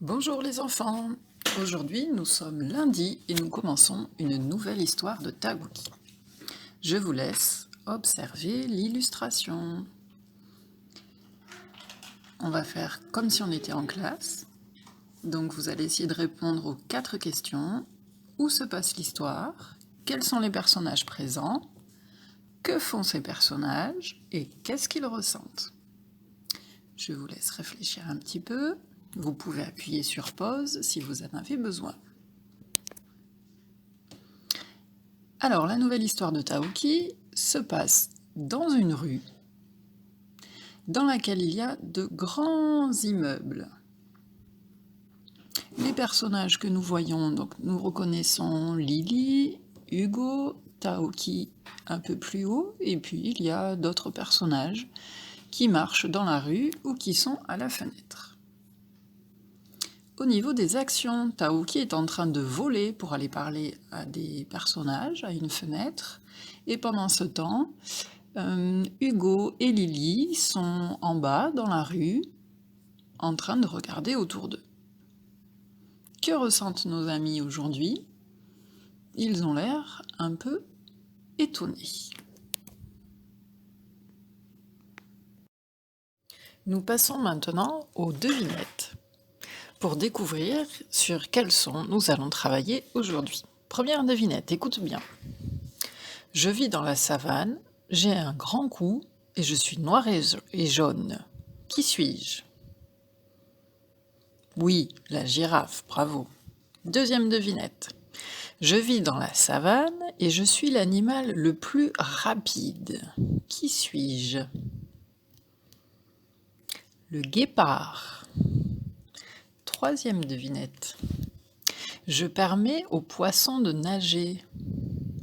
Bonjour les enfants, aujourd'hui nous sommes lundi et nous commençons une nouvelle histoire de Taouki. Je vous laisse observer l'illustration. On va faire comme si on était en classe, donc vous allez essayer de répondre aux 4 questions. Où se passe l'histoire? Quels sont les personnages présents? Que font ces personnages? Et qu'est-ce qu'ils ressentent? Je vous laisse réfléchir un petit peu. Vous pouvez appuyer sur pause si vous en avez besoin. Alors, la nouvelle histoire de Taouki se passe dans une rue dans laquelle il y a de grands immeubles. Les personnages que nous voyons, donc nous reconnaissons Lily, Hugo, Taouki un peu plus haut, et puis il y a d'autres personnages qui marchent dans la rue ou qui sont à la fenêtre. Au niveau des actions, Taouki est en train de voler pour aller parler à des personnages, à une fenêtre, et pendant ce temps, Hugo et Lily sont en bas dans la rue, en train de regarder autour d'eux. Que ressentent nos amis aujourd'hui? Ils ont l'air un peu étonnés. Nous passons maintenant aux devinettes, pour découvrir sur quel son nous allons travailler aujourd'hui. Première devinette, écoute bien. Je vis dans la savane, j'ai un grand cou et je suis noir et jaune. Qui suis-je? Oui, la girafe, bravo. Deuxième devinette. Je vis dans la savane et je suis l'animal le plus rapide. Qui suis-je? Le guépard. Troisième devinette. Je permets aux poissons de nager.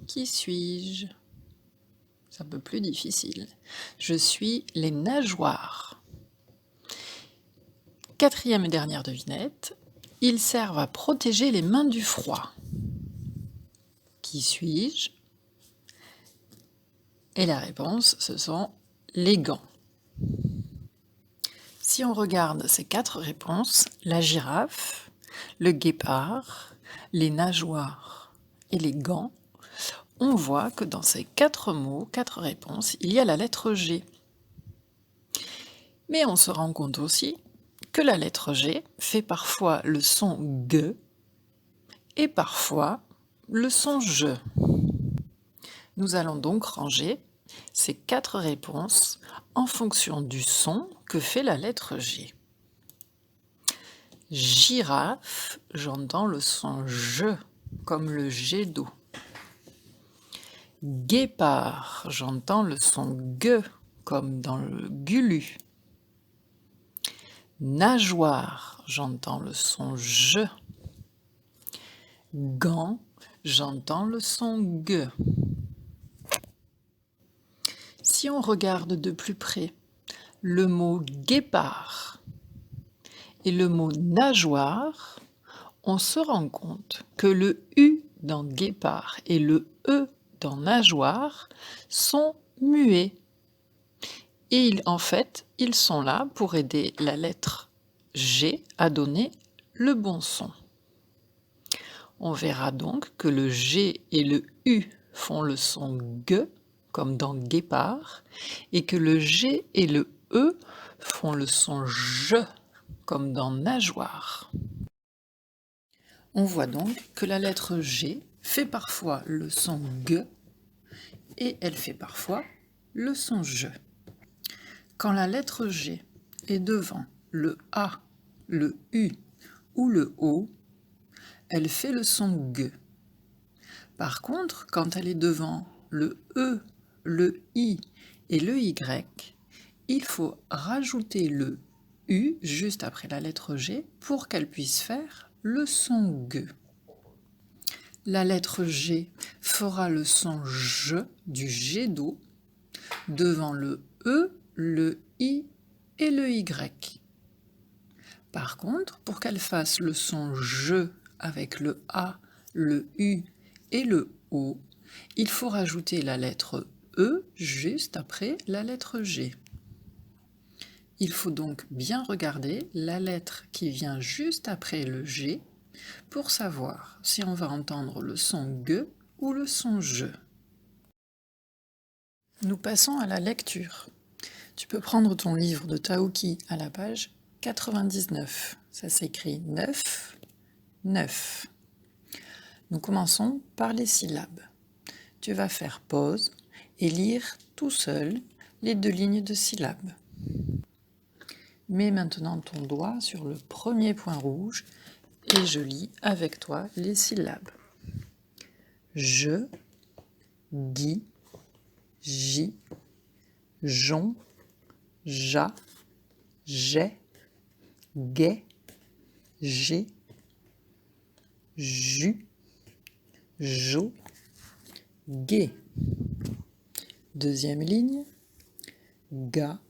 Qui suis-je? C'est un peu plus difficile. Je suis les nageoires. Quatrième et dernière devinette. Ils servent à protéger les mains du froid. Qui suis-je? Et la réponse, ce sont les gants. Si on regarde ces 4 réponses, la girafe, le guépard, les nageoires et les gants, on voit que dans ces 4 mots, 4 réponses, il y a la lettre G. Mais on se rend compte aussi que la lettre G fait parfois le son G et parfois le son je. Nous allons donc ranger ces 4 réponses en fonction du son que fait la lettre G. Girafe, j'entends le son je, comme le jet d'eau. Guépard, j'entends le son gue, comme dans le gulu. Nageoire, j'entends le son je. Gant, j'entends le son gue. Si on regarde de plus près le mot guépard et le mot nageoire, on se rend compte que le U dans guépard et le E dans nageoire sont muets. Et en fait, ils sont là pour aider la lettre G à donner le bon son. On verra donc que le G et le U font le son G, comme dans guépard, et que le G et le E font le son J, comme dans nageoire. On voit donc que la lettre G fait parfois le son G et elle fait parfois le son J. Quand la lettre G est devant le A, le U ou le O, elle fait le son G. Par contre, quand elle est devant le E, le I et le Y, il faut rajouter le U juste après la lettre G pour qu'elle puisse faire le son G. La lettre G fera le son J du jet d'eau devant le E, le I et le Y. Par contre, pour qu'elle fasse le son J avec le A, le U et le O, il faut rajouter la lettre E juste après la lettre G. Il faut donc bien regarder la lettre qui vient juste après le G pour savoir si on va entendre le son G ou le son je. Nous passons à la lecture. Tu peux prendre ton livre de Taoki à la page 99. Ça s'écrit 9, 9. Nous commençons par les syllabes. Tu vas faire pause et lire tout seul les 2 lignes de syllabes. Mets maintenant ton doigt sur le premier point rouge et je lis avec toi les syllabes. Je, gi, ji, jon, ja, j'ai, gai, j'ai, ju, jo, gai. Deuxième ligne, ga,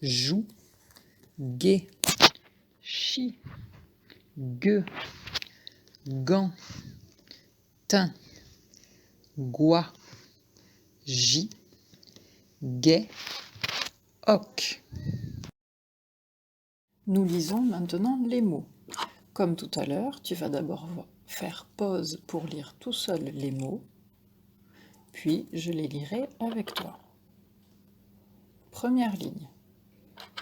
jou, gai, chi, gueux, gant, tin, goi, ji, gai, hoc. Nous lisons maintenant les mots. Comme tout à l'heure, tu vas d'abord faire pause pour lire tout seul les mots, puis je les lirai avec toi. Première ligne.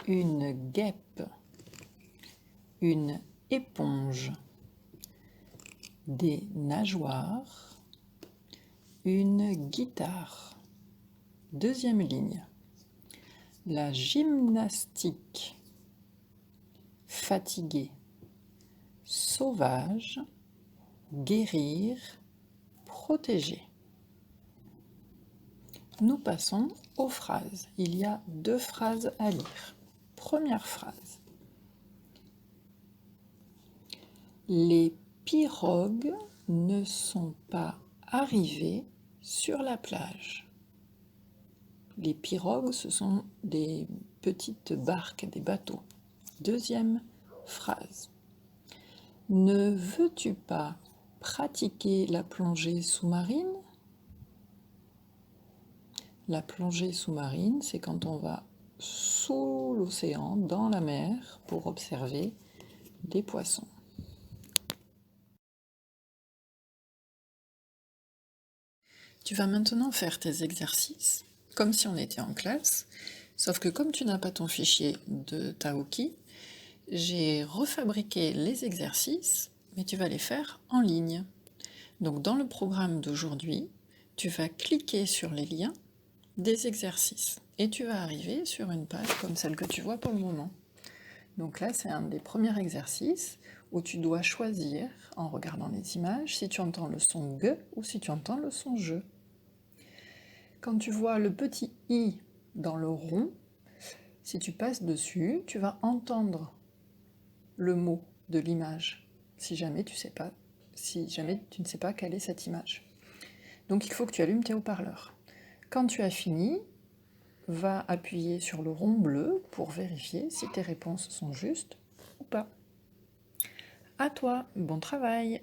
Une guêpe, une éponge, des nageoires, une guitare. Deuxième ligne. La gymnastique, fatigué, sauvage, guérir, protéger. Nous passons aux phrases. Il y a 2 phrases à lire. Première phrase. Les pirogues ne sont pas arrivées sur la plage. Les pirogues, ce sont des petites barques, des bateaux. Deuxième phrase. Ne veux-tu pas pratiquer la plongée sous-marine ? La plongée sous-marine, c'est quand on va sous l'océan, dans la mer, pour observer des poissons. Tu vas maintenant faire tes exercices, comme si on était en classe, sauf que comme tu n'as pas ton fichier de Taoki, j'ai refabriqué les exercices, mais tu vas les faire en ligne. Donc dans le programme d'aujourd'hui, tu vas cliquer sur les liens des exercices et tu vas arriver sur une page comme celle que tu vois pour le moment. Donc là, c'est un des premiers exercices où tu dois choisir, en regardant les images, si tu entends le son G ou si tu entends le son je. Quand tu vois le petit i dans le rond, si tu passes dessus, tu vas entendre le mot de l'image, si jamais tu ne sais pas quelle est cette image. Donc il faut que tu allumes tes haut-parleurs. Quand tu as fini, va appuyer sur le rond bleu pour vérifier si tes réponses sont justes ou pas. À toi, bon travail!